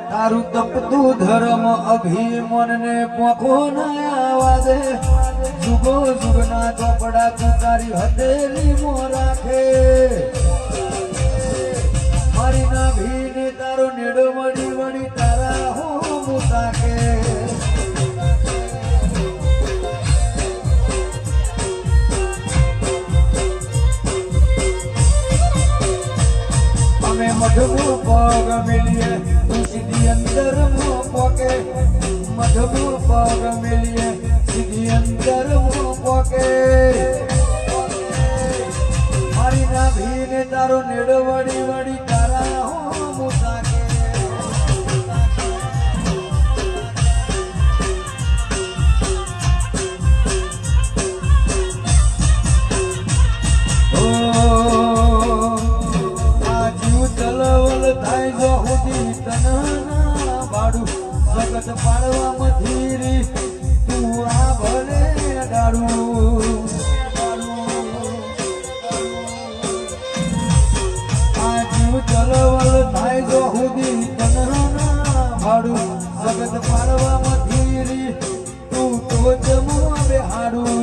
તારું તપતું ધર્મ અભિમન ને પોખો ના આવા દે જુગો જુગના ચોપડા તું તારી હથેલી મો રાખે મારી ના ભીને તારો નેડો મળી વળી તારા હું મુતાકે અમે મધુર પગ મિલીએ તું સીધી અંદર મો પોકે મધુર પગ મિલીએ સીધી અંદર મો પોકે મારી ના ભીને તારો નેડો વળી વળી તારા હું મુતાકે થાય જો હુદી તનના બાડું જગત પાડવા મધીરી તું આ ભલે ડાળું આ જીવ ચલવલ થાય જો હુદી તનના બાડું જગત પાડવા મધીરી તું તો જમવા બેહાડું